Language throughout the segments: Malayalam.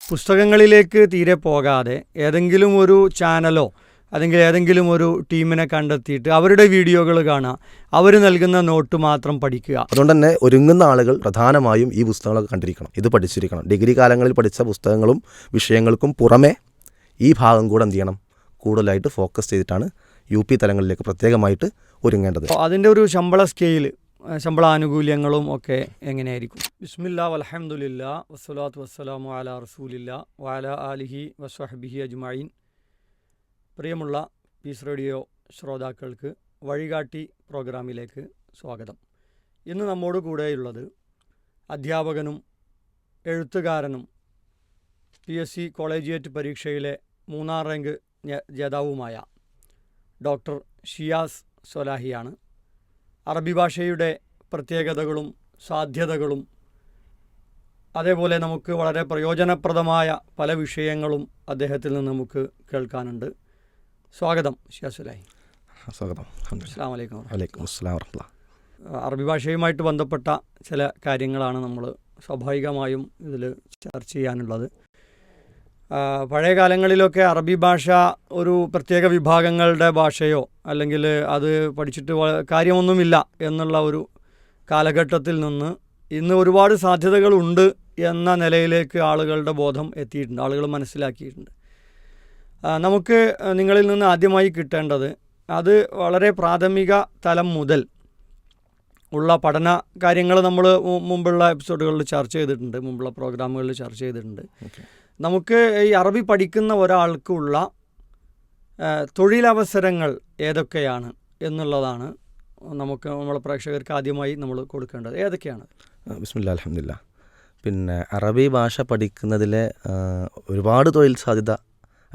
പുസ്തകങ്ങളിലേക്ക് തീരെ പോകാതെ ഏതെങ്കിലും ഒരു ചാനലോ അല്ലെങ്കിൽ ഏതെങ്കിലും ഒരു ടീമിനെ കണ്ടെത്തിയിട്ട് അവരുടെ വീഡിയോകൾ കാണുക, അവർ നൽകുന്ന നോട്ട് മാത്രം പഠിക്കുക. അതുകൊണ്ട് തന്നെ ഒരുങ്ങുന്ന ആളുകൾ പ്രധാനമായും ഈ പുസ്തകങ്ങളൊക്കെ കണ്ടിരിക്കണം, ഇത് പഠിച്ചിരിക്കണം. ഡിഗ്രി കാലങ്ങളിൽ പഠിച്ച പുസ്തകങ്ങളും വിഷയങ്ങൾക്കും പുറമെ ഈ ഭാഗം കൂടെ എന്ത് ചെയ്യണം, കൂടുതലായിട്ട് ഫോക്കസ് ചെയ്തിട്ടാണ് UP തലങ്ങളിലേക്ക് പ്രത്യേകമായിട്ട് ഒരുങ്ങേണ്ടത്. അതിൻ്റെ ഒരു ശമ്പള സ്കെയിൽ, ശമ്പള ആനുകൂല്യങ്ങളും ഒക്കെ എങ്ങനെയായിരിക്കും? ബിസ്മില്ലാ വൽഹംദുലില്ലാ വസ്സലാത്തു വസ്സലാമു അലാ റസൂലില്ലാ വഅലാ ആലിഹി വസ്വഹ്ബിഹി അജ്മഈൻ. പ്രിയമുള്ള പീസ് റേഡിയോ ശ്രോതാക്കൾക്ക് വഴികാട്ടി പ്രോഗ്രാമിലേക്ക് സ്വാഗതം. ഇന്ന് നമ്മോട് കൂടെയുള്ളത് അധ്യാപകനും എഴുത്തുകാരനും PSC കോളേജിയേറ്റ് പരീക്ഷയിലെ 3ാം റാങ്ക് ജേതാവുമായ ഡോക്ടർ ഷിയാസ് സൊലാഹിയാണ്. അറബി ഭാഷയുടെ പ്രത്യേകതകളും സാധ്യതകളും അതേപോലെ നമുക്ക് വളരെ പ്രയോജനപ്രദമായ പല വിഷയങ്ങളും അദ്ദേഹത്തിൽ നിന്ന് നമുക്ക് കേൾക്കാനുണ്ട്. സ്വാഗതം ഷിയാസ് സൊലാഹി. സ്വാഗതം. അസ്സലാമു അലൈക്കും. വലൈക്കും അസ്സലാം വറഹ്മത്തുള്ളാഹി. അറബി ഭാഷയുമായിട്ട് ബന്ധപ്പെട്ട ചില കാര്യങ്ങളാണ് നമ്മൾ സ്വാഭാവികമായും ഇതിൽ ചർച്ച ചെയ്യാനുള്ളത്. പഴയ കാലങ്ങളിലൊക്കെ അറബി ഭാഷ ഒരു പ്രത്യേക വിഭാഗങ്ങളുടെ ഭാഷയോ അല്ലെങ്കിൽ അത് പഠിച്ചിട്ട് കാര്യമൊന്നുമില്ല എന്നുള്ള ഒരു കാലഘട്ടത്തിൽ നിന്ന് ഇന്ന് ഒരുപാട് സാധ്യതകളുണ്ട് എന്ന നിലയിലേക്ക് ആളുകളുടെ ബോധം എത്തിയിട്ടുണ്ട്, ആളുകൾ മനസ്സിലാക്കിയിട്ടുണ്ട്. നമുക്ക് നിങ്ങളിൽ നിന്ന് ആദ്യമായി കിട്ടേണ്ടത് അത് വളരെ പ്രാഥമിക തലം മുതൽ ഉള്ള പഠന കാര്യങ്ങൾ നമ്മൾ മുമ്പുള്ള എപ്പിസോഡുകളിൽ ചർച്ച ചെയ്തിട്ടുണ്ട്, മുമ്പുള്ള പ്രോഗ്രാമുകളിൽ ചർച്ച ചെയ്തിട്ടുണ്ട്. നമുക്ക് ഈ അറബി പഠിക്കുന്ന ഒരാൾക്കുള്ള തൊഴിലവസരങ്ങൾ ഏതൊക്കെയാണ് എന്നുള്ളതാണ് നമുക്ക് നമ്മളെ പ്രേക്ഷകർക്ക് ആദ്യമായി നമ്മൾ കൊടുക്കേണ്ടത്. ഏതൊക്കെയാണ്? ബിസ്മില്ലാ അൽഹംദുലില്ലാ. പിന്നെ അറബി ഭാഷ പഠിക്കുന്നതിലെ ഒരുപാട് തൊഴിൽ സാധ്യത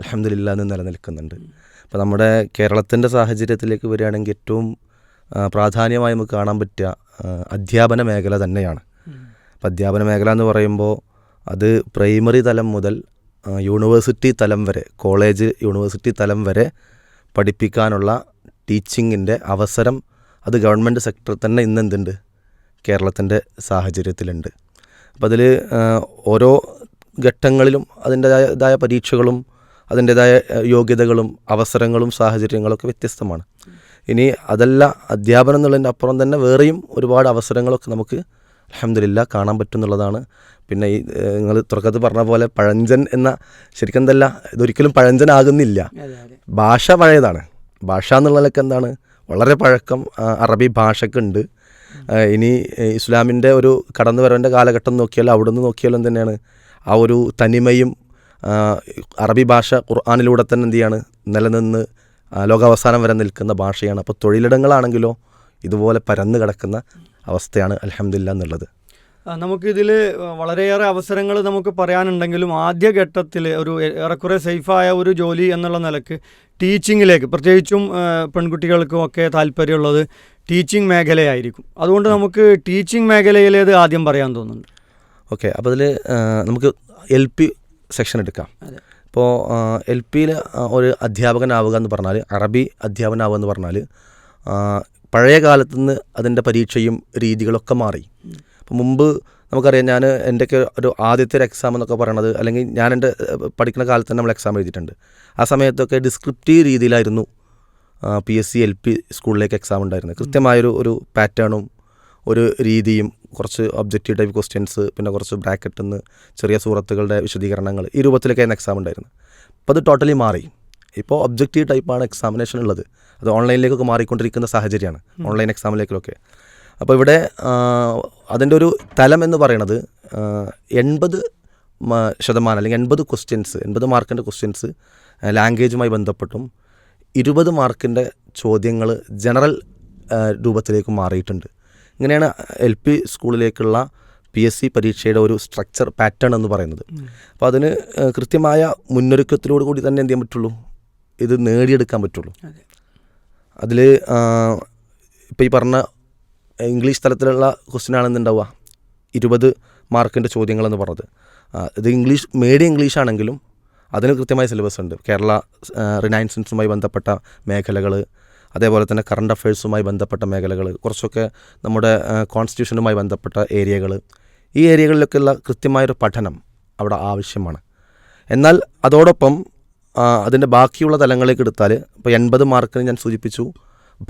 അൽഹംദുലില്ലാ എന്ന് നിലനിൽക്കുന്നുണ്ട്. ഇപ്പോൾ നമ്മുടെ കേരളത്തിൻ്റെ സാഹചര്യത്തിലേക്ക് വരികയാണെങ്കിൽ ഏറ്റവും പ്രാധാന്യമായി നമുക്ക് കാണാൻ പറ്റുക അധ്യാപന മേഖല തന്നെയാണ്. അപ്പോൾ അധ്യാപന മേഖല എന്ന് പറയുമ്പോൾ അത് പ്രൈമറി തലം മുതൽ യൂണിവേഴ്സിറ്റി തലം വരെ, കോളേജ് യൂണിവേഴ്സിറ്റി തലം വരെ പഠിപ്പിക്കാനുള്ള ടീച്ചിങ്ങിൻ്റെ അവസരം അത് ഗവൺമെൻറ് സെക്ടറിൽ തന്നെ ഇന്ന് എന്തുണ്ട്, കേരളത്തിൻ്റെ സാഹചര്യത്തിലുണ്ട്. അപ്പോൾ അതിൽ ഓരോ ഘട്ടങ്ങളിലും അതിൻ്റേതായ പരീക്ഷകളും അതിൻ്റേതായ യോഗ്യതകളും അവസരങ്ങളും സാഹചര്യങ്ങളൊക്കെ വ്യത്യസ്തമാണ്. ഇനി അതല്ല, അധ്യാപനം എന്നുള്ളതിൻ്റെ അപ്പുറം തന്നെ വേറെയും ഒരുപാട് അവസരങ്ങളൊക്കെ നമുക്ക് അൽഹംദുലില്ലാ കാണാൻ പറ്റുന്നുള്ളതാണ്. പിന്നെ ഈ നിങ്ങൾ തുടക്കത്തിൽ പറഞ്ഞ പോലെ പഴഞ്ചൻ എന്ന, ശരിക്കും എന്തല്ല, ഇതൊരിക്കലും പഴഞ്ചനാകുന്നില്ല. ഭാഷ പഴയതാണ്. ഭാഷ എന്നുള്ളതൊക്കെ എന്താണ്, വളരെ പഴക്കം അറബി ഭാഷക്കുണ്ട്. ഇനി ഇസ്ലാമിൻ്റെ ഒരു കടന്നുവരവിൻ്റെ കാലഘട്ടം നോക്കിയാലും അവിടെ നിന്ന് നോക്കിയാലും തന്നെയാണ് ആ ഒരു തനിമയും അറബി ഭാഷ ഖുർആനിലൂടെ തന്നെ എന്ത് ചെയ്യാണ് നിലനിന്ന് ലോകാവസാനം വരെ നിൽക്കുന്ന ഭാഷയാണ്. അപ്പോൾ തൊഴിലിടങ്ങളാണെങ്കിലോ ഇതുപോലെ പരന്നു കിടക്കുന്ന അവസ്ഥയാണ് അൽഹംദുലില്ലാ എന്നുള്ളത്. നമുക്കിതിൽ വളരെയേറെ അവസരങ്ങൾ നമുക്ക് പറയാനുണ്ടെങ്കിലും ആദ്യഘട്ടത്തിൽ ഒരു ഏറെക്കുറെ സേഫായ ഒരു ജോലി എന്നുള്ള നിലക്ക് ടീച്ചിങ്ങിലേക്ക്, പ്രത്യേകിച്ചും പെൺകുട്ടികൾക്കും ഒക്കെ താല്പര്യമുള്ളത് ടീച്ചിങ് മേഖലയായിരിക്കും. അതുകൊണ്ട് നമുക്ക് ടീച്ചിങ് മേഖലയിലേത് ആദ്യം പറയാൻ തോന്നുന്നുണ്ട്. ഓക്കെ, അപ്പോൾ അതിൽ നമുക്ക് LP സെക്ഷൻ എടുക്കാം. ഇപ്പോൾ LPയിൽ ഒരു അധ്യാപകനാവുക എന്ന് പറഞ്ഞാൽ, അറബി അധ്യാപകനാവുക എന്ന് പറഞ്ഞാൽ പഴയ കാലത്തു നിന്ന് അതിൻ്റെ പരീക്ഷയും രീതികളൊക്കെ മാറി. അപ്പോൾ മുമ്പ് നമുക്കറിയാം, ഞാൻ എൻ്റെയൊക്കെ ഒരു ആദ്യത്തെ ഒരു എക്സാം എന്നൊക്കെ പറയണത്, അല്ലെങ്കിൽ ഞാൻ എൻ്റെ പഠിക്കുന്ന കാലത്ത് തന്നെ നമ്മൾ എക്സാം എഴുതിയിട്ടുണ്ട്. ആ സമയത്തൊക്കെ ഡിസ്ക്രിപ്റ്റീവ് രീതിയിലായിരുന്നു PSC LP സ്കൂളിലേക്ക് എക്സാം ഉണ്ടായിരുന്നത്. കൃത്യമായൊരു പാറ്റേണും ഒരു രീതിയും, കുറച്ച് ഒബ്ജക്റ്റീവ് ടൈപ്പ് ക്വസ്റ്റ്യൻസ്, പിന്നെ കുറച്ച് ബ്രാക്കറ്റിൽ നിന്ന് ചെറിയ സൂറത്തുകളുടെ വിശദീകരണങ്ങൾ, ഈ രൂപത്തിലൊക്കെയായിരുന്നു എക്സാം ഉണ്ടായിരുന്നത്. അപ്പോൾ അത് ടോട്ടലി മാറി. ഇപ്പോൾ ഒബ്ജക്റ്റീവ് ടൈപ്പാണ് എക്സാമിനേഷൻ ഉള്ളത്. അത് ഓൺലൈനിലേക്കൊക്കെ മാറിക്കൊണ്ടിരിക്കുന്ന സാഹചര്യമാണ്, ഓൺലൈൻ എക്സാമിലേക്കൊക്കെ. അപ്പോൾ ഇവിടെ അതിൻ്റെ ഒരു തലം എന്ന് പറയുന്നത് 80% അല്ലെങ്കിൽ 80 ക്വസ്റ്റ്യൻസ്, 80 മാർക്കിൻ്റെ ക്വസ്റ്റ്യൻസ് ലാംഗ്വേജുമായി ബന്ധപ്പെട്ടും 20 മാർക്കിൻ്റെ ചോദ്യങ്ങൾ ജനറൽ രൂപത്തിലേക്ക് മാറിയിട്ടുണ്ട്. ഇങ്ങനെയാണ് LP സ്കൂളിലേക്കുള്ള PSC പരീക്ഷയുടെ ഒരു സ്ട്രക്ചർ പാറ്റേൺ എന്ന് പറയുന്നത്. അപ്പോൾ അതിന് കൃത്യമായ മുന്നൊരുക്കത്തിലോട് കൂടി തന്നെ എന്ത് ചെയ്യാൻ പറ്റുള്ളൂ, ഇത് നേടിയെടുക്കാൻ പറ്റുള്ളൂ. അതിൽ ഇപ്പോൾ ഈ പറഞ്ഞ ഇംഗ്ലീഷ് തലത്തിലുള്ള ക്വസ്റ്റ്യൻ ആണെന്നുണ്ടാവുക 20 മാർക്കിൻ്റെ ചോദ്യങ്ങളെന്ന് പറഞ്ഞത്. ഇത് മീഡിയം ഇംഗ്ലീഷ് ആണെങ്കിലും അതിന് കൃത്യമായ സിലബസ് ഉണ്ട്. കേരള റിനൈൻസൻസുമായി ബന്ധപ്പെട്ട മേഖലകൾ, അതേപോലെ തന്നെ കറണ്ട് അഫയേഴ്സുമായി ബന്ധപ്പെട്ട മേഖലകൾ, കുറച്ചൊക്കെ നമ്മുടെ കോൺസ്റ്റിറ്റ്യൂഷനുമായി ബന്ധപ്പെട്ട ഏരിയകൾ, ഈ ഏരിയകളിലൊക്കെയുള്ള കൃത്യമായൊരു പഠനം അവിടെ ആവശ്യമാണ്. എന്നാൽ അതോടൊപ്പം അതിൻ്റെ ബാക്കിയുള്ള തലങ്ങളിലേക്ക് എടുത്താൽ ഇപ്പോൾ 80 മാർക്കിന് ഞാൻ സൂചിപ്പിച്ചു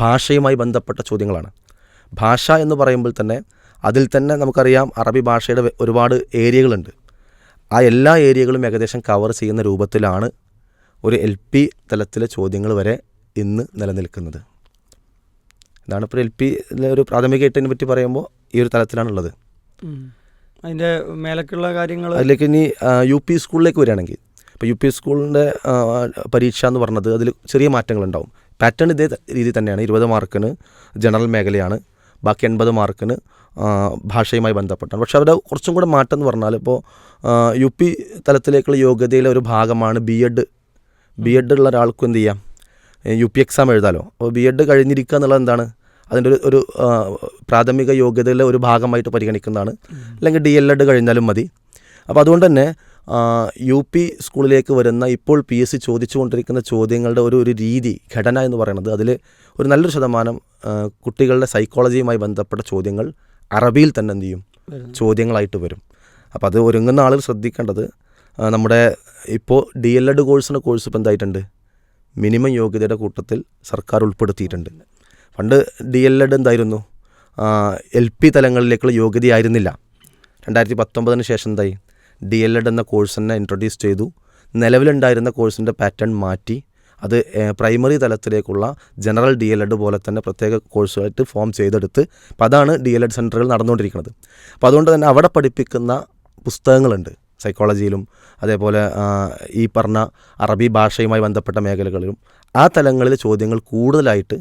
ഭാഷയുമായി ബന്ധപ്പെട്ട ചോദ്യങ്ങളാണ്. ഭാഷ എന്ന് പറയുമ്പോൾ തന്നെ അതിൽ തന്നെ നമുക്കറിയാം അറബി ഭാഷയുടെ ഒരുപാട് ഏരിയകളുണ്ട്. ആ എല്ലാ ഏരിയകളും ഏകദേശം കവർ ചെയ്യുന്ന രൂപത്തിലാണ് ഒരു LP തലത്തിലെ ചോദ്യങ്ങൾ വരെ ഇന്ന് നിലനിൽക്കുന്നത്. ഇതാണ് ഇപ്പോൾ LP ഒരു പ്രാഥമിക എട്ടിനെ പറ്റി പറയുമ്പോൾ ഈ ഒരു തലത്തിലാണുള്ളത്. അതിൻ്റെ മേലക്കുള്ള കാര്യങ്ങൾ അതിലേക്ക് ഇനി UP സ്കൂളിലേക്ക് വരികയാണെങ്കിൽ ഇപ്പോൾ UP സ്കൂളിൻ്റെ പരീക്ഷ എന്ന് പറഞ്ഞത് അതിൽ ചെറിയ മാറ്റങ്ങളുണ്ടാവും. പാറ്റേൺ ഇതേ രീതി തന്നെയാണ്. 20 മാർക്കിന് ജനറൽ മേഖലയാണ്, ബാക്കി 80 മാർക്കിന് ഭാഷയുമായി ബന്ധപ്പെട്ടാണ്. പക്ഷേ അവിടെ കുറച്ചും കൂടെ മാറ്റം എന്ന് പറഞ്ഞാൽ ഇപ്പോൾ UP തലത്തിലേക്കുള്ള യോഗ്യതയിലെ ഒരു ഭാഗമാണ് B.Ed ഉള്ള ഒരാൾക്കും എന്ത് ചെയ്യാം, UP എക്സാം എഴുതാമല്ലോ. അപ്പോൾ B.Ed കഴിഞ്ഞിരിക്കുക എന്നുള്ളത് എന്താണ്, അതിൻ്റെ ഒരു പ്രാഥമിക യോഗ്യതയിലെ ഒരു ഭാഗമായിട്ട് പരിഗണിക്കുന്നതാണ്. അല്ലെങ്കിൽ DLED കഴിഞ്ഞാലും മതി. അപ്പോൾ അതുകൊണ്ട് തന്നെ UP സ്കൂളിലേക്ക് വരുന്ന ഇപ്പോൾ PSC ചോദിച്ചുകൊണ്ടിരിക്കുന്ന ചോദ്യങ്ങളുടെ ഒരു രീതി ഘടന എന്ന് പറയുന്നത് അതിൽ ഒരു നല്ലൊരു ശതമാനം കുട്ടികളുടെ സൈക്കോളജിയുമായി ബന്ധപ്പെട്ട ചോദ്യങ്ങൾ അറബിയിൽ തന്നെ എന്ത് ചെയ്യും, ചോദ്യങ്ങളായിട്ട് വരും. അപ്പോൾ അത് ഒരുങ്ങുന്ന ആളുകൾ ശ്രദ്ധിക്കേണ്ടത് നമ്മുടെ ഇപ്പോൾ DLED കോഴ്സ് ഇപ്പോൾ എന്തായിട്ടുണ്ട്, മിനിമം യോഗ്യതയുടെ കൂട്ടത്തിൽ സർക്കാർ ഉൾപ്പെടുത്തിയിട്ടുണ്ട്. പണ്ട് DLED എന്തായിരുന്നു, LP തലങ്ങളിലേക്കുള്ള യോഗ്യതയായിരുന്നില്ല. 2019 ശേഷം എന്തായി, DLED എന്ന കോഴ്സ് തന്നെ ഇൻട്രൊഡ്യൂസ് ചെയ്തു. നിലവിലുണ്ടായിരുന്ന കോഴ്സിൻ്റെ പാറ്റേൺ മാറ്റി അത് പ്രൈമറി തലത്തിലേക്കുള്ള ജനറൽ DLED പോലെ തന്നെ പ്രത്യേക കോഴ്സുമായിട്ട് ഫോം ചെയ്തെടുത്ത് അപ്പോൾ അതാണ് DLED സെൻറ്ററുകൾ നടന്നുകൊണ്ടിരിക്കുന്നത്. അപ്പോൾ അതുകൊണ്ട് തന്നെ അവിടെ പഠിപ്പിക്കുന്ന പുസ്തകങ്ങളുണ്ട് സൈക്കോളജിയിലും അതേപോലെ ഈ പറഞ്ഞ അറബി ഭാഷയുമായി ബന്ധപ്പെട്ട മേഖലകളിലും. ആ തലങ്ങളിൽ ചോദ്യങ്ങൾ കൂടുതലായിട്ട്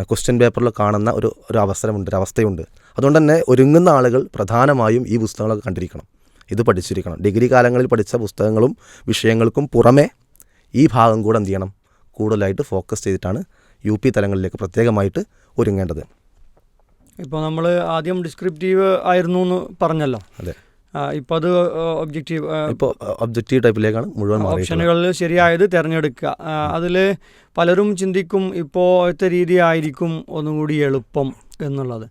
ക്വസ്റ്റ്യൻ പേപ്പറിൽ കാണുന്ന ഒരു അവസ്ഥയുണ്ട്. അതുകൊണ്ട് തന്നെ ഒരുങ്ങുന്ന ആളുകൾ പ്രധാനമായും ഈ പുസ്തകങ്ങളൊക്കെ കണ്ടിരിക്കണം, ഇത് പഠിച്ചിരിക്കണം. ഡിഗ്രി കാലങ്ങളിൽ പഠിച്ച പുസ്തകങ്ങളും വിഷയങ്ങൾക്കും പുറമെ ഈ ഭാഗം കൂടെ എന്ത് ചെയ്യണം, കൂടുതലായിട്ട് ഫോക്കസ് ചെയ്തിട്ടാണ് UP തലങ്ങളിലേക്ക് പ്രത്യേകമായിട്ട് ഒരുങ്ങേണ്ടത്. ഇപ്പോൾ നമ്മൾ ആദ്യം ഡിസ്ക്രിപ്റ്റീവ് ആയിരുന്നു എന്ന് പറഞ്ഞല്ലോ. അതെ. ഇപ്പോൾ അത് ഒബ്ജക്റ്റീവ് ടൈപ്പിലേക്കാണ് മുഴുവൻ ഓപ്ഷനുകളിൽ ശരിയായത് തിരഞ്ഞെടുക്കുക. അതിൽ പലരും ചിന്തിക്കും ഇപ്പോഴത്തെ രീതി ആയിരിക്കും ഒന്നുകൂടി എളുപ്പം എന്നുള്ളത്.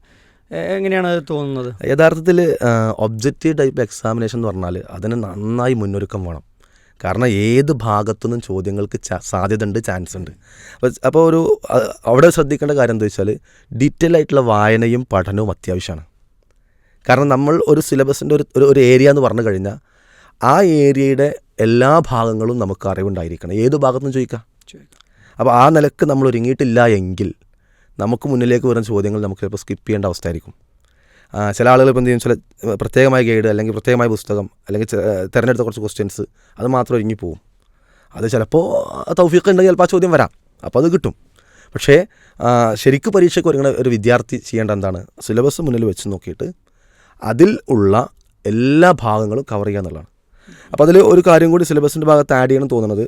എങ്ങനെയാണ് അത് തോന്നുന്നത്? യഥാർത്ഥത്തിൽ ഒബ്ജക്റ്റീവ് ടൈപ്പ് എക്സാമിനേഷൻ എന്ന് പറഞ്ഞാൽ അതിന് നന്നായി മുന്നൊരുക്കം വേണം. കാരണം ഏത് ഭാഗത്തുനിന്നും ചോദ്യങ്ങൾക്ക് സാധ്യത ഉണ്ട്, ചാൻസ് ഉണ്ട്. അപ്പോൾ അവിടെ ശ്രദ്ധിക്കേണ്ട കാര്യം എന്താ വെച്ചാൽ ഡീറ്റെയിൽ ആയിട്ടുള്ള വായനയും പഠനവും അത്യാവശ്യമാണ്. കാരണം നമ്മൾ ഒരു സിലബസിൻ്റെ ഒരു ഏരിയ എന്ന് പറഞ്ഞു കഴിഞ്ഞാൽ ആ ഏരിയയുടെ എല്ലാ ഭാഗങ്ങളും നമുക്ക് അറിവുണ്ടായിരിക്കണം. ഏത് ഭാഗത്തുനിന്ന് ചോദിക്കാം. അപ്പോൾ ആ നിലക്ക് നമ്മൾ ഒരുങ്ങിയിട്ടില്ല എങ്കിൽ നമുക്ക് മുന്നിലേക്ക് വരുന്ന ചോദ്യങ്ങൾ നമുക്ക് ചിലപ്പോൾ സ്കിപ്പ് ചെയ്യേണ്ട അവസ്ഥയായിരിക്കും. ചില ആളുകൾ ഇപ്പോൾ എന്ത് ചെയ്യും, ചില പ്രത്യേകമായ ഗൈഡ് അല്ലെങ്കിൽ പ്രത്യേകമായ പുസ്തകം അല്ലെങ്കിൽ തിരഞ്ഞെടുത്ത കുറച്ച് ക്വസ്റ്റ്യൻസ് അത് മാത്രം ഒരുങ്ങി പോകും. അത് ചിലപ്പോൾ തൗഫീഖ് ഉണ്ടെങ്കിൽ ചിലപ്പോൾ ആ ചോദ്യം വരാം, അപ്പോൾ അത് കിട്ടും. പക്ഷേ ശരിക്കും പരീക്ഷയ്ക്ക് ഒരുങ്ങുന്ന ഒരു വിദ്യാർത്ഥി ചെയ്യേണ്ട എന്താണ്, സിലബസ് മുന്നിൽ വെച്ച് നോക്കിയിട്ട് അതിൽ ഉള്ള എല്ലാ ഭാഗങ്ങളും കവർ ചെയ്യുക എന്നുള്ളതാണ്. അപ്പോൾ അതിൽ ഒരു കാര്യം കൂടി സിലബസിൻ്റെ ഭാഗത്ത് ആഡ് ചെയ്യണം തോന്നുന്നത്,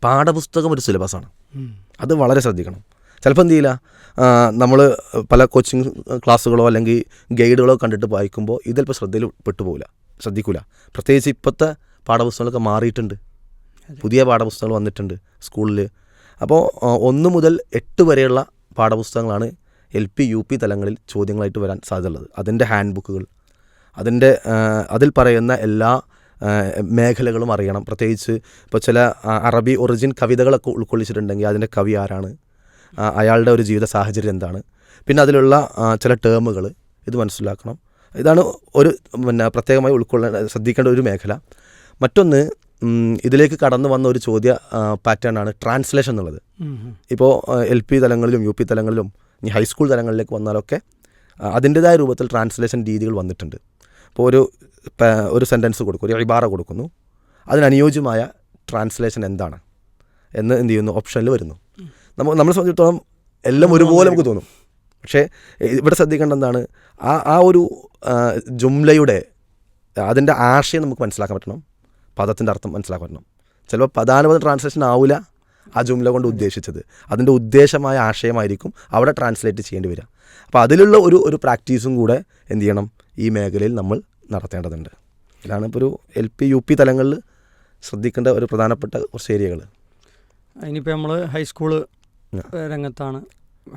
പാഠപുസ്തകം ഒരു സിലബസാണ്. അത് വളരെ ശ്രദ്ധിക്കണം. ചിലപ്പോൾ എന്ത് ചെയ്യില്ല, നമ്മൾ പല കോച്ചിങ് ക്ലാസ്സുകളോ അല്ലെങ്കിൽ ഗൈഡുകളോ കണ്ടിട്ട് വായിക്കുമ്പോൾ ഇത് ചിലപ്പോൾ ശ്രദ്ധിക്കില്ല. പ്രത്യേകിച്ച് ഇപ്പോഴത്തെ പാഠപുസ്തകങ്ങളൊക്കെ മാറിയിട്ടുണ്ട്, പുതിയ പാഠപുസ്തകങ്ങൾ വന്നിട്ടുണ്ട് സ്കൂളിൽ. അപ്പോൾ 1 മുതൽ 8 വരെയുള്ള പാഠപുസ്തകങ്ങളാണ് LP UP തലങ്ങളിൽ ചോദ്യങ്ങളായിട്ട് വരാൻ സാധ്യതയുള്ളത്. അതിൻ്റെ ഹാൻഡ് ബുക്കുകൾ, അതിൽ പറയുന്ന എല്ലാ മേഖലകളും അറിയണം. പ്രത്യേകിച്ച് ഇപ്പോൾ ചില അറബി ഒറിജിൻ കവിതകളൊക്കെ ഉൾക്കൊള്ളിച്ചിട്ടുണ്ടെങ്കിൽ അതിൻ്റെ കവി ആരാണ്, അയാളുടെ ഒരു ജീവിത സാഹചര്യം എന്താണ്, പിന്നെ അതിലുള്ള ചില ടേമുകൾ ഇത് മനസ്സിലാക്കണം. ഇതാണ് ഒരു പ്രത്യേകമായി ശ്രദ്ധിക്കേണ്ട ഒരു മേഖല. മറ്റൊന്ന്, ഇതിലേക്ക് കടന്നു വന്ന ഒരു ചോദ്യ പാറ്റേണാണ് ട്രാൻസ്ലേഷൻ എന്നുള്ളത്. ഇപ്പോൾ LP തലങ്ങളിലും UP തലങ്ങളിലും ഇനി ഹൈസ്കൂൾ തലങ്ങളിലേക്ക് വന്നാലൊക്കെ അതിൻ്റെതായ രൂപത്തിൽ ട്രാൻസ്ലേഷൻ രീതികൾ വന്നിട്ടുണ്ട്. ഇപ്പോൾ ഒരു സെൻറ്റൻസ് കൊടുക്കും, ഒരു ഇബാറ കൊടുക്കുന്നു, അതിനനുയോജ്യമായ ട്രാൻസ്ലേഷൻ എന്താണ് എന്ന് എന്ത് ചെയ്യുന്നു, ഓപ്ഷനിൽ വരുന്നു. നമ്മളെ സംബന്ധിച്ചിടത്തോളം എല്ലാം ഒരുപോലെ നമുക്ക് തോന്നും. പക്ഷേ ഇവിടെ ശ്രദ്ധിക്കേണ്ട എന്താണ്, ആ ഒരു ജുംലയുടെ അതിൻ്റെ ആശയം നമുക്ക് മനസ്സിലാക്കാൻ പറ്റണം, പദത്തിൻ്റെ അർത്ഥം മനസ്സിലാക്കാൻ പറ്റണം. ചിലപ്പോൾ പദാനുപദ ട്രാൻസ്ലേഷൻ ആവില്ല ആ ജുംല കൊണ്ട് ഉദ്ദേശിച്ചത്, അതിൻ്റെ ഉദ്ദേശമായ ആശയമായിരിക്കും അവിടെ ട്രാൻസ്ലേറ്റ് ചെയ്യേണ്ടി വരിക. അപ്പോൾ അതിലുള്ള ഒരു പ്രാക്ടീസും കൂടെ എന്ത് ചെയ്യണം, ഈ മേഖലയിൽ നമ്മൾ നടത്തേണ്ടതുണ്ട്. ഇതാണ് ഇപ്പോൾ ഒരു LP UP തലങ്ങളിൽ ശ്രദ്ധിക്കേണ്ട ഒരു പ്രധാനപ്പെട്ട കുറച്ച് ഏരിയകൾ. ഇനിയിപ്പോൾ നമ്മൾ ഹൈസ്കൂള് രംഗത്താണ്,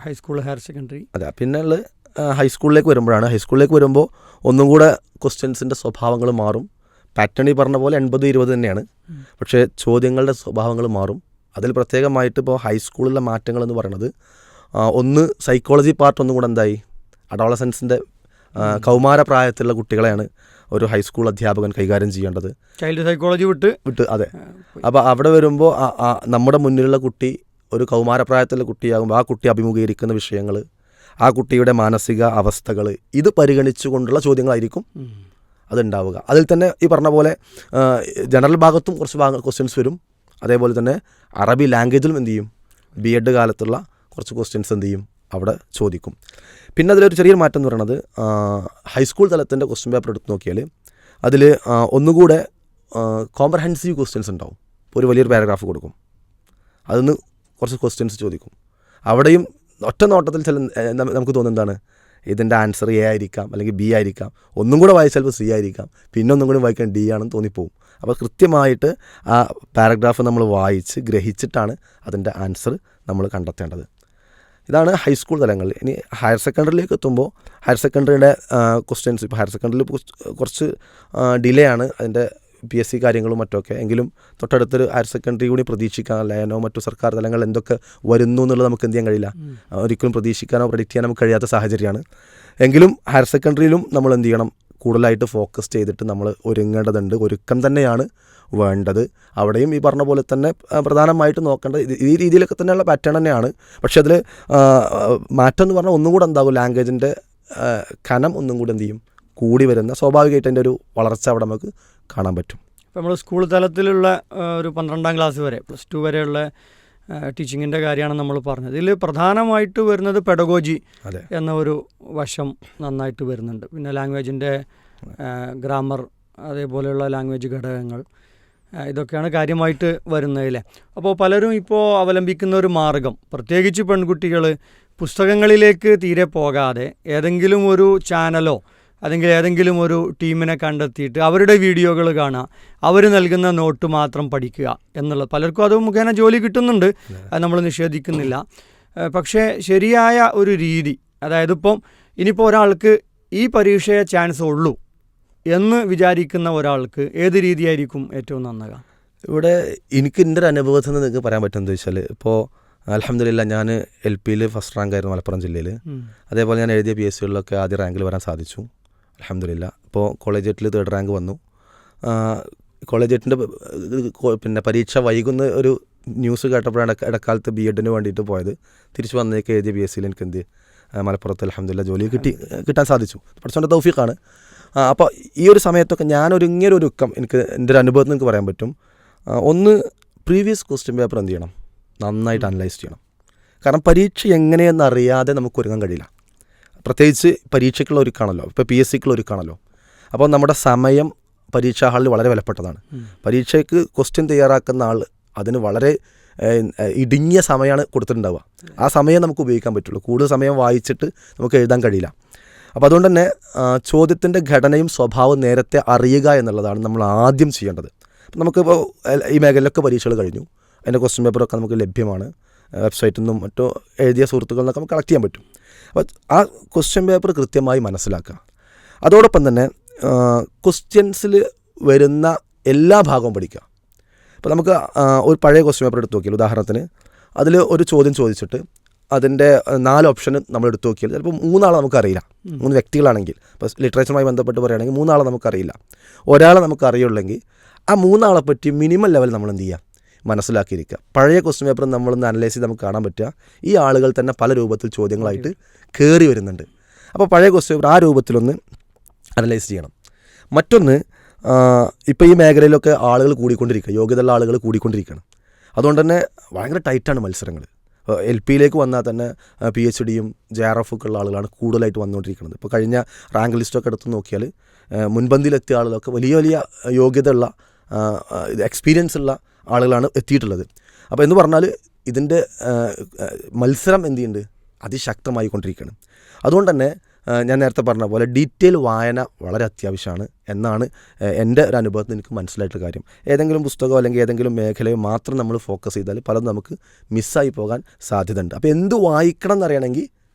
ഹൈസ്കൂൾ ഹയർ സെക്കൻഡറി. അതെ. പിന്നെ ഹൈസ്കൂളിലേക്ക് വരുമ്പോൾ ഒന്നും കൂടെ ക്വസ്റ്റ്യൻസിൻ്റെ സ്വഭാവങ്ങൾ മാറും, പാറ്റേൺ ഈ പറഞ്ഞ പോലെ 80-20 തന്നെയാണ്. പക്ഷേ ചോദ്യങ്ങളുടെ സ്വഭാവങ്ങൾ മാറും. അതിൽ പ്രത്യേകമായിട്ട് ഇപ്പോൾ ഹൈസ്കൂളിലെ മാറ്റങ്ങൾ എന്ന് പറയുന്നത് ഒന്ന് സൈക്കോളജി പാർട്ട് ഒന്നും കൂടെ എന്തായി, അഡോളസൻസിൻ്റെ കൗമാരപ്രായത്തിലുള്ള കുട്ടികളെയാണ് ഒരു ഹൈസ്കൂൾ അധ്യാപകൻ കൈകാര്യം ചെയ്യേണ്ടത്. ചൈൽഡ് സൈക്കോളജി വിട്ട് അതെ. അപ്പോൾ അവിടെ വരുമ്പോൾ നമ്മുടെ മുന്നിലുള്ള കുട്ടി ഒരു കൗമാരപ്രായത്തിലുള്ള കുട്ടിയാകുമ്പോൾ ആ കുട്ടി അഭിമുഖീകരിക്കുന്ന വിഷയങ്ങൾ, ആ കുട്ടിയുടെ മാനസിക അവസ്ഥകൾ, ഇത് പരിഗണിച്ചുകൊണ്ടുള്ള ചോദ്യങ്ങളായിരിക്കും അതുണ്ടാവുക. അതിൽ തന്നെ ഈ പറഞ്ഞ പോലെ ജനറൽ ഭാഗത്തും കുറച്ച് ക്വസ്റ്റ്യൻസ് വരും. അതേപോലെ തന്നെ അറബി ലാംഗ്വേജിലും എന്ത് ചെയ്യും, BEd കാലത്തുള്ള കുറച്ച് ക്വസ്റ്റ്യൻസ് എന്ത് ചെയ്യും അവിടെ ചോദിക്കും. പിന്നെ അതിലൊരു ചെറിയൊരു മാറ്റം എന്ന് പറയുന്നത് ഹൈസ്കൂൾ തലത്തിൻ്റെ ക്വസ്റ്റ്യൻ പേപ്പർ എടുത്ത് നോക്കിയാൽ അതിൽ ഒന്നുകൂടെ കോംപ്രഹെൻസീവ് ക്വസ്റ്റ്യൻസ് ഉണ്ടാവും. ഇപ്പോൾ ഒരു വലിയൊരു പാരഗ്രാഫ് കൊടുക്കും, അതിന്ന് കുറച്ച് ക്വസ്റ്റ്യൻസ് ചോദിക്കും. അവിടെയും ഒറ്റ നോട്ടത്തിൽ നമുക്ക് തോന്നുന്നത് എന്താണ്, ഇതിൻ്റെ ആൻസർ A ആയിരിക്കാം, അല്ലെങ്കിൽ B ആയിരിക്കാം, ഒന്നും കൂടെ വായിച്ചാൽ ചിലപ്പോൾ C ആയിരിക്കാം, പിന്നെ ഒന്നും കൂടി വായിക്കാൻ D ആണെന്ന് തോന്നിപ്പോവും. അപ്പോൾ കൃത്യമായിട്ട് ആ പാരഗ്രാഫ് നമ്മൾ വായിച്ച് ഗ്രഹിച്ചിട്ടാണ് അതിൻ്റെ ആൻസർ നമ്മൾ കണ്ടെത്തേണ്ടത്. ഇതാണ് ഹൈസ്കൂൾ തലങ്ങളിൽ. ഇനി ഹയർ സെക്കൻഡറിയിലേക്ക് എത്തുമ്പോൾ ഹയർ സെക്കൻഡറിയുടെ ക്വസ്റ്റ്യൻസ്, ഇപ്പോൾ ഹയർ സെക്കൻഡറിയിൽ കുറച്ച് ഡിലേ ആണ് അതിൻ്റെ PSC കാര്യങ്ങളും മറ്റൊക്കെ. എങ്കിലും തൊട്ടടുത്തൊരു ഹയർ സെക്കൻഡറി കൂടി പ്രതീക്ഷിക്കാൻ, ലയനോ മറ്റു സർക്കാർ തലങ്ങളിൽ എന്തൊക്കെ വരുന്നു എന്നുള്ളത് നമുക്ക് എന്ത് ചെയ്യാൻ കഴിയില്ല, ഒരിക്കലും പ്രതീക്ഷിക്കാനോ പ്രഡിക്റ്റ് ചെയ്യാനോ നമുക്ക് കഴിയാത്ത സാഹചര്യമാണ്. എങ്കിലും ഹയർ സെക്കൻഡറിയിലും നമ്മൾ എന്ത് ചെയ്യണം, കൂടുതലായിട്ട് ഫോക്കസ് ചെയ്തിട്ട് നമ്മൾ ഒരുങ്ങേണ്ടതുണ്ട്. ഒരുക്കം തന്നെയാണ് വേണ്ടത്. അവിടെയും ഈ പറഞ്ഞ പോലെ തന്നെ പ്രധാനമായിട്ട് നോക്കേണ്ടത് ഈ രീതിയിലൊക്കെ തന്നെയുള്ള പാറ്റേൺ തന്നെയാണ്. പക്ഷെ അതിൽ മാറ്റം എന്ന് പറഞ്ഞാൽ ഒന്നും കൂടെ എന്താകും, ലാംഗ്വേജിൻ്റെ കനം ഒന്നും കൂടെ എന്ത് ചെയ്യും, കൂടി വരുന്ന സ്വാഭാവികമായിട്ട് അതിൻ്റെ ഒരു വളർച്ച അവിടെ നമുക്ക് കാണാൻ പറ്റും. ഇപ്പോൾ നമ്മൾ സ്കൂൾ തലത്തിലുള്ള ഒരു 12ാം ക്ലാസ് വരെ +2 വരെയുള്ള ടീച്ചിങ്ങിൻ്റെ കാര്യമാണ് നമ്മൾ പറഞ്ഞത്. ഇതിൽ പ്രധാനമായിട്ട് വരുന്നത് പെഡഗോജി എന്ന ഒരു വശം നന്നായിട്ട് വരുന്നുണ്ട്. പിന്നെ ലാംഗ്വേജിൻ്റെ ഗ്രാമർ, അതേപോലെയുള്ള ലാംഗ്വേജ് ഘടകങ്ങൾ, ഇതൊക്കെയാണ് കാര്യമായിട്ട് വരുന്നതിലെ. അപ്പോൾ പലരും ഇപ്പോൾ അവലംബിക്കുന്ന ഒരു മാർഗം, പ്രത്യേകിച്ച് പെൺകുട്ടികൾ പുസ്തകങ്ങളിലേക്ക് തീരെ പോകാതെ ഏതെങ്കിലും ഒരു ചാനലോ അല്ലെങ്കിൽ ഏതെങ്കിലും ഒരു ടീമിനെ കണ്ടെത്തിയിട്ട് അവരുടെ വീഡിയോകൾ കാണുക, അവർ നൽകുന്ന നോട്ട് മാത്രം പഠിക്കുക എന്നുള്ളത്. പലർക്കും അത് മുഖേന ജോലി കിട്ടുന്നുണ്ട്, അത് നമ്മൾ നിഷേധിക്കുന്നില്ല. പക്ഷേ ശരിയായ ഒരു രീതി, അതായത് ഇനിയിപ്പോൾ ഒരാൾക്ക് ഈ പരീക്ഷയെ ചാൻസ് ഉള്ളൂ എന്ന് വിചാരിക്കുന്ന ഒരാൾക്ക് ഏത് രീതിയായിരിക്കും ഏറ്റവും നന്നാകുക? ഇവിടെ എനിക്ക് എൻ്റെ ഒരു അനുഭവത്തിൽ നിന്ന് നിങ്ങൾക്ക് പറയാൻ പറ്റുമെന്ന് വെച്ചാൽ, ഇപ്പോൾ അൽഹംദുലില്ലാ ഞാൻ LPയിൽ ഫസ്റ്റ് റാങ്ക് ആയിരുന്നു മലപ്പുറം ജില്ലയിൽ. അതേപോലെ ഞാൻ എഴുതിയ PSCകളിലൊക്കെ ആദ്യ റാങ്കിൽ വരാൻ സാധിച്ചു അൽഹംദുലില്ലാ. ഇപ്പോൾ കോളേജിയറ്റിൽ 3rd റാങ്ക് വന്നു. കോളേജിയറ്റിൻ്റെ പിന്നെ പരീക്ഷ വൈകുന്ന ഒരു ന്യൂസ് കേട്ടപ്പോഴാണ് ഇടക്കാലത്ത് BEdന് വേണ്ടിയിട്ട് പോയത്. തിരിച്ച് വന്നേക്ക് എഴുതിയ PSCയിൽ എനിക്ക് എന്ത് മലപ്പുറത്ത് അൽഹംദുലില്ലാ ജോലി കിട്ടാൻ സാധിച്ചു. പഠിച്ചോൻ്റെ തൗഫീഖാണ്. അപ്പോൾ ഈ ഒരു സമയത്തൊക്കെ ഞാനൊരുങ്ങിയൊരു ഒരുക്കം എനിക്ക് എൻ്റെ ഒരു അനുഭവത്തിൽ നിങ്ങൾക്ക് പറയാൻ പറ്റും. ഒന്ന്, പ്രീവിയസ് ക്വസ്റ്റ്യൻ പേപ്പർ എന്ത് ചെയ്യണം, നന്നായിട്ട് അനലൈസ് ചെയ്യണം. കാരണം പരീക്ഷ എങ്ങനെയെന്ന് അറിയാതെ നമുക്ക് ഒരുങ്ങാൻ കഴിയില്ല. പ്രത്യേകിച്ച് പരീക്ഷയ്ക്കുള്ള ഒരുക്കാണല്ലോ, ഇപ്പോൾ PSCക്കുള്ള ഒരുക്കാണല്ലോ. അപ്പോൾ നമ്മുടെ സമയം പരീക്ഷാ ഹാളിൽ വളരെ വിലപ്പെട്ടതാണ്. പരീക്ഷയ്ക്ക് ക്വസ്റ്റ്യൻ തയ്യാറാക്കുന്ന ആൾ അതിന് വളരെ ഇടുങ്ങിയ സമയമാണ് കൊടുത്തിട്ടുണ്ടാവുക. ആ സമയം നമുക്ക് ഉപയോഗിക്കാൻ പറ്റുള്ളൂ. കൂടുതൽ സമയം വായിച്ചിട്ട് നമുക്ക് എഴുതാൻ കഴിയില്ല. അപ്പോൾ അതുകൊണ്ട് തന്നെ ചോദ്യത്തിൻ്റെ ഘടനയും സ്വഭാവവും നേരത്തെ അറിയുക എന്നുള്ളതാണ് നമ്മൾ ആദ്യം ചെയ്യേണ്ടത്. അപ്പോൾ നമുക്കിപ്പോൾ ഈ മേഖലയിലൊക്കെ പരീക്ഷകൾ കഴിഞ്ഞു, അതിൻ്റെ ക്വസ്റ്റ്യൻ പേപ്പറൊക്കെ നമുക്ക് ലഭ്യമാണ്. വെബ്സൈറ്റിൽ നിന്നും മറ്റോ എഴുതിയ സുഹൃത്തുക്കളിൽ നിന്നൊക്കെ നമുക്ക് കളക്ട് ചെയ്യാൻ പറ്റും. അപ്പോൾ ആ ക്വസ്റ്റ്യൻ പേപ്പർ കൃത്യമായി മനസ്സിലാക്കുക. അതോടൊപ്പം തന്നെ ക്വസ്റ്റ്യൻസിൽ വരുന്ന എല്ലാ ഭാഗവും പഠിക്കുക. ഇപ്പോൾ നമുക്ക് ഒരു പഴയ ക്വസ്റ്റ്യൻ പേപ്പർ എടുത്ത് നോക്കിയാൽ, ഉദാഹരണത്തിന് അതിൽ ഒരു ചോദ്യം ചോദിച്ചിട്ട് അതിൻ്റെ 4 ഓപ്ഷൻ നമ്മൾ എടുത്ത് നോക്കിയാൽ ചിലപ്പോൾ 3 ആളെ നമുക്കറിയില്ല. 3 വ്യക്തികളാണെങ്കിൽ, ഇപ്പോൾ ലിറ്ററേച്ചറുമായി ബന്ധപ്പെട്ട് പറയുകയാണെങ്കിൽ 3 ആളെ നമുക്കറിയില്ല. ഒരാളെ നമുക്ക് അറിയുള്ളെങ്കിൽ ആ 3 ആളെ പറ്റി മിനിമം ലെവൽ നമ്മൾ എന്ത് ചെയ്യുക, മനസ്സിലാക്കിയിരിക്കുക. പഴയ ക്വസ്റ്റ്യൻ പേപ്പർ നമ്മളൊന്ന് അനലൈസ് ചെയ്ത് നമുക്ക് കാണാൻ പറ്റുക, ഈ ആളുകൾ തന്നെ പല രൂപത്തിൽ ചോദ്യങ്ങളായിട്ട് കയറി വരുന്നുണ്ട്. അപ്പോൾ പഴയ ക്വസ്റ്റ്യൻ പേപ്പർ ആ രൂപത്തിലൊന്ന് അനലൈസ് ചെയ്യണം. മറ്റൊന്ന്, ഇപ്പോൾ ഈ മേഖലയിലൊക്കെ ആളുകൾ കൂടിക്കൊണ്ടിരിക്കുക, യോഗ്യതയുള്ള ആളുകൾ കൂടിക്കൊണ്ടിരിക്കുകയാണ്. അതുകൊണ്ട് തന്നെ ഭയങ്കര ടൈറ്റാണ് മത്സരങ്ങൾ. LPയിലേക്ക് വന്നാൽ തന്നെ PhDയും JRF ഒക്കെ ഉള്ള ആളുകളാണ് കൂടുതലായിട്ട് വന്നുകൊണ്ടിരിക്കുന്നത്. ഇപ്പോൾ കഴിഞ്ഞ റാങ്ക് ലിസ്റ്റൊക്കെ എടുത്ത് നോക്കിയാൽ മുൻപന്തിയിലെത്തിയ ആളുകളൊക്കെ വലിയ വലിയ യോഗ്യതയുള്ള എക്സ്പീരിയൻസ് ഉള്ള ആളുകളാണ് എത്തിയിട്ടുള്ളത്. അപ്പോൾ എന്ന് പറഞ്ഞാൽ ഇതിൻ്റെ മത്സരം എന്ത് ചെയ്യുന്നുണ്ട്, അതിശക്തമായി കൊണ്ടിരിക്കുകയാണ്. അതുകൊണ്ട് തന്നെ ഞാൻ നേരത്തെ പറഞ്ഞ പോലെ ഡീറ്റെയിൽ വായന വളരെ അത്യാവശ്യമാണ് എന്നാണ് എൻ്റെ ഒരു അനുഭവത്തിൽ എനിക്ക് മനസ്സിലായിട്ടുള്ള കാര്യം. ഏതെങ്കിലും പുസ്തകമോ അല്ലെങ്കിൽ ഏതെങ്കിലും മേഖലയോ മാത്രം നമ്മൾ ഫോക്കസ് ചെയ്താൽ പലതും നമുക്ക് മിസ്സായി പോകാൻ സാധ്യതയുണ്ട്. അപ്പോൾ എന്ത് വായിക്കണം എന്നറിയണമെങ്കിൽ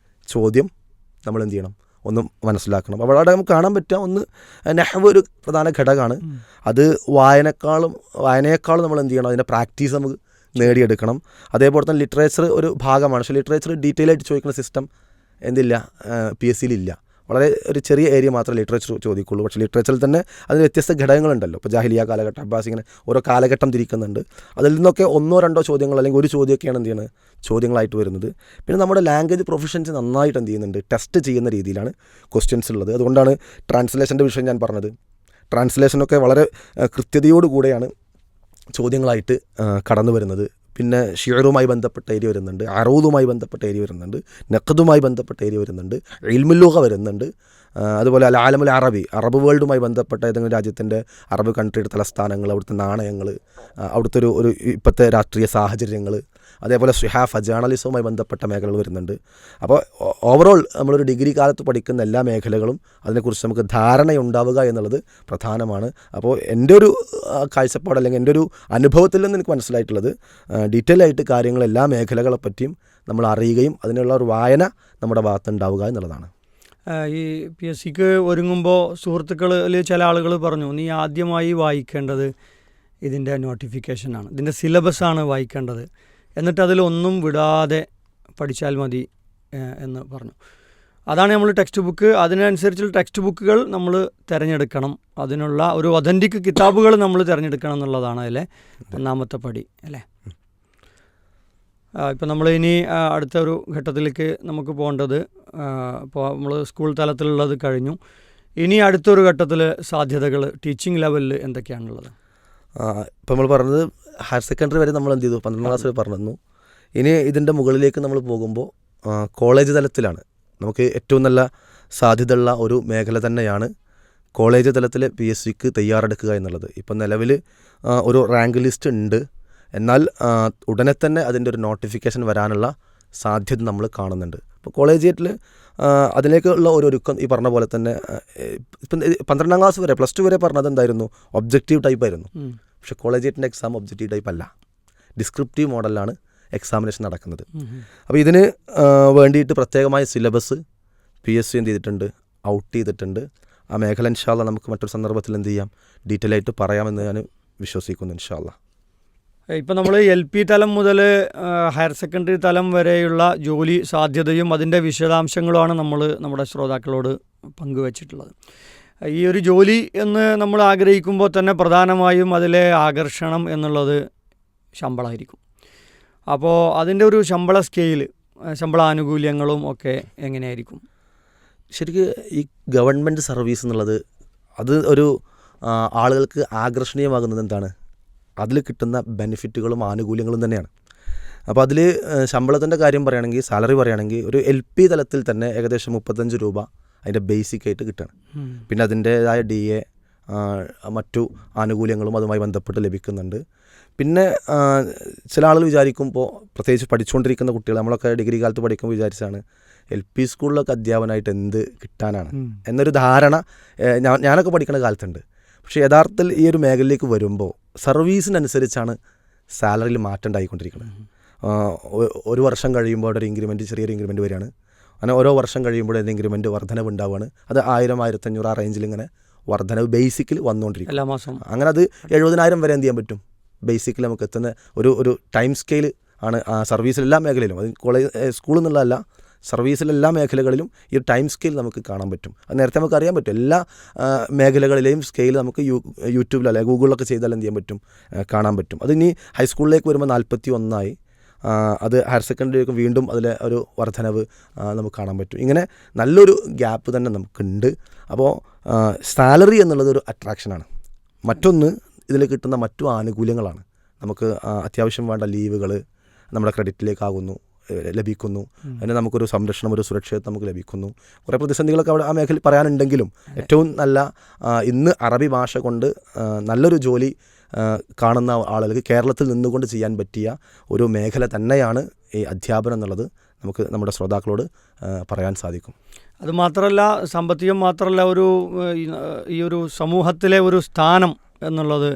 ചോദ്യം നമ്മൾ എന്ത് ചെയ്യണം, ഒന്ന് മനസ്സിലാക്കണം. അപ്പോൾ അവിടെ നമുക്ക് കാണാൻ പറ്റുക ഒന്ന് നഹ്വ് ഒരു പ്രധാന ഘടകമാണ്. അത് വായനയേക്കാളും നമ്മൾ എന്ത് ചെയ്യണം, അതിൻ്റെ പ്രാക്ടീസ് നമുക്ക് നേടിയെടുക്കണം. അതേപോലെ തന്നെ ലിറ്ററേച്ചർ ഒരു ഭാഗമാണ്. പക്ഷേ ലിറ്ററേച്ചർ ഡീറ്റെയിൽ ആയിട്ട് ചോദിക്കുന്ന സിസ്റ്റം എന്തില്ല, PSC ഇല്ല. വളരെ ഒരു ചെറിയ ഏരിയ മാത്രമേ ലിറ്ററേച്ചർ ചോദിക്കുള്ളൂ. പക്ഷേ ലിറ്ററേച്ചറിൽ തന്നെ അതിന് വ്യത്യസ്ത ഘടകങ്ങളുണ്ടല്ലോ. ഇപ്പോൾ ജാഹിലിയ കാലഘട്ടം, അബ്ബാസ്, ഇങ്ങനെ ഓരോ കാലഘട്ടം തിരിക്കുന്നുണ്ട്. അതിൽ നിന്നൊക്കെ 1-2 ചോദ്യങ്ങൾ അല്ലെങ്കിൽ ഒരു ചോദ്യമൊക്കെയാണ് എന്ത് ചെയ്യുന്നത്, ചോദ്യങ്ങളായിട്ട് വരുന്നത്. പിന്നെ നമ്മുടെ ലാംഗ്വേജ് പ്രൊഫഷൻസ് നന്നായിട്ട് എന്ത് ചെയ്യുന്നുണ്ട്, ടെസ്റ്റ് ചെയ്യുന്ന രീതിയിലാണ് ക്വസ്റ്റ്യൻസ് ഉള്ളത്. അതുകൊണ്ടാണ് ട്രാൻസ്ലേഷൻ്റെ വിഷയം ഞാൻ പറഞ്ഞത്. ട്രാൻസ്ലേഷനൊക്കെ വളരെ കൃത്യതയോടുകൂടെയാണ് ചോദ്യങ്ങളായിട്ട് കടന്നു വരുന്നത്. പിന്നെ ഷിയറുമായി ബന്ധപ്പെട്ട ഏരിയ വരുന്നുണ്ട്, അറൂദുമായി ബന്ധപ്പെട്ട ഏരിയ വരുന്നുണ്ട്, നഖ്ദുമായി ബന്ധപ്പെട്ട ഏരിയ വരുന്നുണ്ട്, ഇൽമുൽ ലുഗ വരുന്നുണ്ട്. അതുപോലെ ആലമുൽ അറബ് വേൾഡുമായി ബന്ധപ്പെട്ട ഏതെങ്കിലും രാജ്യത്തിൻ്റെ അറബ് കൺട്രിയുടെ തലസ്ഥാനങ്ങൾ, അവിടുത്തെ നാണയങ്ങൾ, അവിടുത്തെ ഒരു ഇപ്പോഴത്തെ രാഷ്ട്രീയ സാഹചര്യങ്ങൾ, അതേപോലെ സുഹാഫ ജേർണലിസവുമായി ബന്ധപ്പെട്ട മേഖലകൾ വരുന്നുണ്ട്. അപ്പോൾ ഓവറോൾ നമ്മളൊരു ഡിഗ്രി കാലത്ത് പഠിക്കുന്ന എല്ലാ മേഖലകളും അതിനെക്കുറിച്ച് നമുക്ക് ധാരണയുണ്ടാവുക എന്നുള്ളത് പ്രധാനമാണ്. അപ്പോൾ എൻ്റെ ഒരു കാഴ്ചപ്പാട് അല്ലെങ്കിൽ എൻ്റെ ഒരു അനുഭവത്തിൽ നിന്ന് എനിക്ക് മനസ്സിലായിട്ടുള്ളത് ഡീറ്റെയിൽ ആയിട്ട് കാര്യങ്ങൾ എല്ലാ മേഖലകളെ പറ്റിയും നമ്മൾ അറിയുകയും അതിനുള്ള ഒരു വായന നമ്മുടെ ഭാഗത്ത് ഉണ്ടാവുക എന്നുള്ളതാണ്. ഈ PSCക്ക് ഒരുങ്ങുമ്പോൾ സുഹൃത്തുക്കളിൽ ചില ആളുകൾ പറഞ്ഞു, നീ ആദ്യമായി വായിക്കേണ്ടത് ഇതിൻ്റെ നോട്ടിഫിക്കേഷനാണ്, ഇതിൻ്റെ സിലബസാണ് വായിക്കേണ്ടത്, എന്നിട്ട് അതിലൊന്നും വിടാതെ പഠിച്ചാൽ മതി എന്ന് പറഞ്ഞു. അതാണ് നമ്മൾ ടെക്സ്റ്റ് ബുക്ക്, അതിനനുസരിച്ചുള്ള ടെക്സ്റ്റ് ബുക്കുകൾ നമ്മൾ തിരഞ്ഞെടുക്കണം, അതിനുള്ള ഒരു ഒതൻറ്റിക് കിതാബുകൾ നമ്മൾ തിരഞ്ഞെടുക്കണം എന്നുള്ളതാണ് അതിലെ ഒന്നാമത്തെ പടി അല്ലേ. ഇപ്പം നമ്മൾ ഇനി അടുത്ത ഒരു ഘട്ടത്തിലേക്ക് നമുക്ക് പോകേണ്ടത്, ഇപ്പോൾ നമ്മൾ സ്കൂൾ തലത്തിലുള്ളത് കഴിഞ്ഞു, ഇനി അടുത്തൊരു ഘട്ടത്തിൽ സാധ്യതകൾ ടീച്ചിങ് ലെവലിൽ എന്തൊക്കെയാണുള്ളത്? ഇപ്പോൾ നമ്മൾ പറഞ്ഞത് ഹയർ സെക്കൻഡറി വരെ നമ്മൾ എന്ത് ചെയ്തു, 12ാം ക്ലാസ് വരെ പറഞ്ഞു. ഇനി ഇതിൻ്റെ മുകളിലേക്ക് നമ്മൾ പോകുമ്പോൾ കോളേജ് തലത്തിലാണ് നമുക്ക് ഏറ്റവും നല്ല സാധ്യതയുള്ള ഒരു മേഖല തന്നെയാണ് കോളേജ് തലത്തിലെ PSCക്ക് തയ്യാറെടുക്കുക എന്നുള്ളത്. ഇപ്പം നിലവിൽ ഒരു റാങ്ക് ലിസ്റ്റ് ഉണ്ട്, എന്നാൽ ഉടനെ തന്നെ അതിൻ്റെ ഒരു നോട്ടിഫിക്കേഷൻ വരാനുള്ള സാധ്യത നമ്മൾ കാണുന്നുണ്ട്. ഇപ്പോൾ കോളേജിയറ്റിൽ അതിലേക്കുള്ള ഒരു ഒരുക്കം ഈ പറഞ്ഞ പോലെ തന്നെ ഇപ്പം 12ാം ക്ലാസ് വരെ +2 വരെ പറഞ്ഞത് എന്തായിരുന്നു, ഒബ്ജക്റ്റീവ് ടൈപ്പ് ആയിരുന്നു. പക്ഷേ കോളേജിയറ്റിൻ്റെ എക്സാം ഒബ്ജക്റ്റീവ് ടൈപ്പ് അല്ല, ഡിസ്ക്രിപ്റ്റീവ് മോഡലാണ് എക്സാമിനേഷൻ നടക്കുന്നത്. അപ്പോൾ ഇതിന് വേണ്ടിയിട്ട് പ്രത്യേകമായ സിലബസ് PSC എന്ത് ചെയ്തിട്ടുണ്ട്, ഔട്ട് ചെയ്തിട്ടുണ്ട്. ആ മേഖല ഇൻഷാ അല്ലാഹ് നമുക്ക് മറ്റൊരു സന്ദർഭത്തിൽ എന്ത് ചെയ്യാം, ഡീറ്റെയിൽ ആയിട്ട് പറയാമെന്ന് ഞാൻ വിശ്വസിക്കുന്നു ഇൻഷാ അല്ലാഹ്. ഇപ്പം നമ്മൾ LP തലം മുതൽ ഹയർ സെക്കൻഡറി തലം വരെയുള്ള ജോലി സാധ്യതയും അതിൻ്റെ വിശദാംശങ്ങളുമാണ് നമ്മൾ നമ്മുടെ ശ്രോതാക്കളോട് പങ്കുവച്ചിട്ടുള്ളത്. ഈ ഒരു ജോലി എന്ന് നമ്മൾ ആഗ്രഹിക്കുമ്പോൾ തന്നെ പ്രധാനമായും അതിലെ ആകർഷണം എന്നുള്ളത് ശമ്പളമായിരിക്കും. അപ്പോൾ അതിൻ്റെ ഒരു ശമ്പള സ്കെയിൽ, ശമ്പള ആനുകൂല്യങ്ങളും ഒക്കെ എങ്ങനെയായിരിക്കും? ശരിക്കും ഈ ഗവൺമെൻറ് സർവീസ് എന്നുള്ളത് അത് ഒരു ആളുകൾക്ക് ആകർഷണീയമാകുന്നത് എന്താണ്, അതിൽ കിട്ടുന്ന ബെനിഫിറ്റുകളും ആനുകൂല്യങ്ങളും തന്നെയാണ്. അപ്പോൾ അതിൽ ശമ്പളത്തിൻ്റെ കാര്യം പറയുകയാണെങ്കിൽ, സാലറി പറയുകയാണെങ്കിൽ ഒരു LP തലത്തിൽ തന്നെ ഏകദേശം 35 രൂപ അതിൻ്റെ ബേസിക് ആയിട്ട് കിട്ടുകയാണ്. പിന്നെ അതിൻ്റേതായ DA മറ്റു ആനുകൂല്യങ്ങളും അതുമായി ബന്ധപ്പെട്ട് ലഭിക്കുന്നുണ്ട്. പിന്നെ ചില ആളുകൾ വിചാരിക്കുമ്പോൾ, പ്രത്യേകിച്ച് പഠിച്ചുകൊണ്ടിരിക്കുന്ന കുട്ടികൾ, നമ്മളൊക്കെ ഡിഗ്രി കാലത്ത് പഠിക്കുമ്പോൾ വിചാരിച്ചാണ് LP സ്കൂളിലൊക്കെ അധ്യാപനമായിട്ട് എന്ത് കിട്ടാനാണ് എന്നൊരു ധാരണ ഞാനൊക്കെ പഠിക്കുന്ന കാലത്തുണ്ട്. പക്ഷേ യഥാർത്ഥത്തിൽ ഈ ഒരു മേഖലയിലേക്ക് വരുമ്പോൾ സർവീസിനനുസരിച്ചാണ് സാലറിയിൽ മാറ്റം ഉണ്ടായിക്കൊണ്ടിരിക്കുന്നത്. ഒരു വർഷം കഴിയുമ്പോൾ ഒരു ഇൻക്രിമെൻറ്റ്, ചെറിയൊരു ഇൻക്രിമെൻറ്റ് വരികയാണ്. അങ്ങനെ ഓരോ വർഷം കഴിയുമ്പോൾ ഒരു ഇൻക്രിമെൻറ്റ് വർധനവ് ഉണ്ടാവുകയാണ്. അത് 1000-1500 ആ റേഞ്ചിൽ ഇങ്ങനെ വർധനവ് ബേസിക്കിൽ വന്നുകൊണ്ടിരിക്കും എല്ലാ മാസം. അങ്ങനെ അത് 70,000 വരെ എന്ത് ചെയ്യാൻ പറ്റും, ബേസിക്കിൽ നമുക്ക് എത്തുന്ന ഒരു ടൈം സ്കെയിൽ ആണ് സർവീസിലെല്ലാ മേഖലയിലും. അത് കോളേജ് സ്കൂളിൽ നിന്നുള്ളതല്ല, സർവീസിലെല്ലാ മേഖലകളിലും ഈ ഒരു ടൈം സ്കെയിൽ നമുക്ക് കാണാൻ പറ്റും. അത് നേരത്തെ നമുക്ക് അറിയാൻ പറ്റും. എല്ലാ മേഖലകളിലെയും സ്കെയിൽ നമുക്ക് യൂട്യൂബിലോ അല്ലെങ്കിൽ ഗൂഗിളിലൊക്കെ ചെയ്താൽ എന്ത് ചെയ്യാൻ പറ്റും, കാണാൻ പറ്റും. അത് ഇനി ഹൈസ്കൂളിലേക്ക് വരുമ്പോൾ 41 അത് ഹയർ സെക്കൻഡറിയിലേക്ക് വീണ്ടും അതിലെ ഒരു വർധനവ് നമുക്ക് കാണാൻ പറ്റും. ഇങ്ങനെ നല്ലൊരു ഗ്യാപ്പ് തന്നെ നമുക്കുണ്ട്. അപ്പോൾ സാലറി എന്നുള്ളതൊരു അട്രാക്ഷനാണ്. മറ്റൊന്ന് ഇതിൽ കിട്ടുന്ന മറ്റു ആനുകൂല്യങ്ങളാണ്. നമുക്ക് അത്യാവശ്യം വേണ്ട ലീവുകൾ നമ്മുടെ ക്രെഡിറ്റിലേക്കാകുന്നു, ലഭിക്കുന്നു. അതിന് നമുക്കൊരു സംരക്ഷണം, ഒരു സുരക്ഷിതത്വം നമുക്ക് ലഭിക്കുന്നു. കുറേ പ്രതിസന്ധികളൊക്കെ അവിടെ ആ മേഖലയിൽ പറയാനുണ്ടെങ്കിലും ഏറ്റവും നല്ല ഇന്ന് അറബി ഭാഷ കൊണ്ട് നല്ലൊരു ജോലി കാണുന്ന ആളുകൾക്ക് കേരളത്തിൽ നിന്നുകൊണ്ട് ചെയ്യാൻ പറ്റിയ ഒരു മേഖല തന്നെയാണ് ഈ അധ്യാപനം എന്നുള്ളത് നമുക്ക് നമ്മുടെ ശ്രോതാക്കളോട് പറയാൻ സാധിക്കും. അതുമാത്രമല്ല, സാമ്പത്തികം മാത്രമല്ല, ഈ ഒരു സമൂഹത്തിലെ ഒരു സ്ഥാനം എന്നുള്ളത്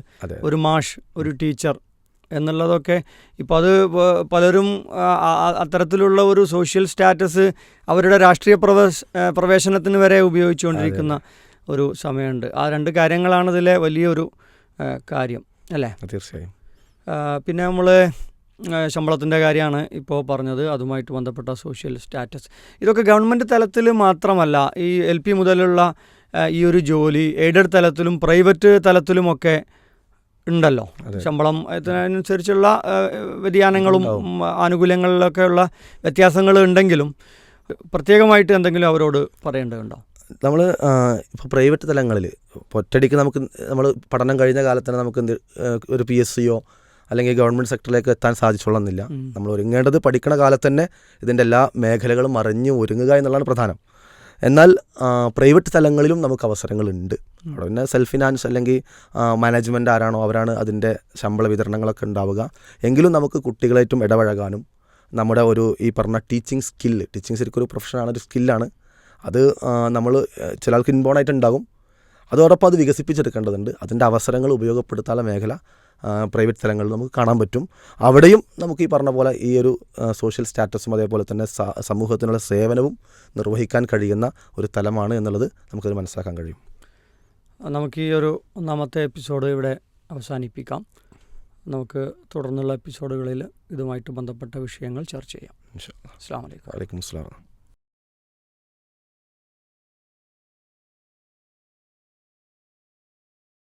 ഒരു മാഷ്, ഒരു ടീച്ചർ എന്നുള്ളതൊക്കെ ഇപ്പോൾ അത് പലരും അത്തരത്തിലുള്ള ഒരു സോഷ്യൽ സ്റ്റാറ്റസ് അവരുടെ രാഷ്ട്രീയ പ്രവേശനത്തിന് വരെ ഉപയോഗിച്ചുകൊണ്ടിരിക്കുന്ന ഒരു സമയമുണ്ട്. ആ രണ്ട് കാര്യങ്ങളാണ് ഇതിലെ വലിയൊരു കാര്യം അല്ലേ? തീർച്ചയായും. പിന്നെ നമ്മൾ ശമ്പളത്തിൻ്റെ കാര്യമാണ് ഇപ്പോൾ പറഞ്ഞത്, അതുമായിട്ട് ബന്ധപ്പെട്ട സോഷ്യൽ സ്റ്റാറ്റസ്. ഇതൊക്കെ ഗവൺമെൻറ് തലത്തിൽ മാത്രമല്ല, ഈ LP മുതലുള്ള ഈ ഒരു ജോലി എയ്ഡഡ് തലത്തിലും പ്രൈവറ്റ് തലത്തിലുമൊക്കെ ഉണ്ടല്ലോ. ശമ്പളം അതിനനുസരിച്ചുള്ള വ്യതിയാനങ്ങളും ആനുകൂല്യങ്ങളിലൊക്കെയുള്ള വ്യത്യാസങ്ങൾ ഉണ്ടെങ്കിലും പ്രത്യേകമായിട്ട് എന്തെങ്കിലും അവരോട് പറയേണ്ടതുണ്ടോ? നമ്മൾ ഇപ്പോൾ പ്രൈവറ്റ് തലങ്ങളിൽ ഒറ്റയടിക്ക് നമ്മൾ പഠനം കഴിഞ്ഞ കാലത്ത് തന്നെ നമുക്ക് ഒരു PSCയോ അല്ലെങ്കിൽ ഗവൺമെൻറ് സെക്ടറിലേക്ക് എത്താൻ സാധിച്ചോളന്നില്ല. നമ്മൾ ഒരുങ്ങേണ്ടത് പഠിക്കണ കാലത്ത് തന്നെ ഇതിൻ്റെ എല്ലാ മേഖലകളും അറിഞ്ഞ് ഒരുങ്ങുക എന്നുള്ളതാണ് പ്രധാനം. എന്നാൽ പ്രൈവറ്റ് തലങ്ങളിലും നമുക്ക് അവസരങ്ങളുണ്ട്. അവിടെ പിന്നെ സെൽഫ് ഫിനാൻസ് അല്ലെങ്കിൽ മാനേജ്മെൻറ്റ് ആരാണോ അവരാണ് അതിൻ്റെ ശമ്പള വിതരണങ്ങളൊക്കെ ഉണ്ടാവുക. എങ്കിലും നമുക്ക് കുട്ടികളായിട്ടും ഇടപഴകാനും നമ്മുടെ ഈ പറഞ്ഞ ടീച്ചിങ് ശരിക്കും ഒരു പ്രൊഫഷനാണ്, ഒരു സ്കില്ലാണ്. അത് നമ്മൾ ചില ആൾക്ക് ഇൻബോൺ ആയിട്ടുണ്ടാകും. അതോടൊപ്പം അത് വികസിപ്പിച്ചെടുക്കേണ്ടതുണ്ട്. അതിൻ്റെ അവസരങ്ങൾ ഉപയോഗപ്പെടുത്താനുള്ള മേഖല പ്രൈവറ്റ് തലങ്ങളിൽ നമുക്ക് കാണാൻ പറ്റും. അവിടെയും നമുക്ക് ഈ പറഞ്ഞ പോലെ ഈ ഒരു സോഷ്യൽ സ്റ്റാറ്റസും അതേപോലെ തന്നെ സമൂഹത്തിനുള്ള സേവനവും നിർവഹിക്കാൻ കഴിയുന്ന ഒരു തലമാണ് എന്നുള്ളത് നമുക്കത് മനസ്സിലാക്കാൻ കഴിയും. നമുക്ക് ഈ ഒരു ഒന്നാമത്തെ എപ്പിസോഡ് ഇവിടെ അവസാനിപ്പിക്കാം. നമുക്ക് തുടർന്നുള്ള എപ്പിസോഡുകളിൽ ഇതുമായിട്ട് ബന്ധപ്പെട്ട വിഷയങ്ങൾ ചർച്ച ചെയ്യാം. അസ്സലാമു അലൈക്കും. വലൈക്കും അസ്സലാം.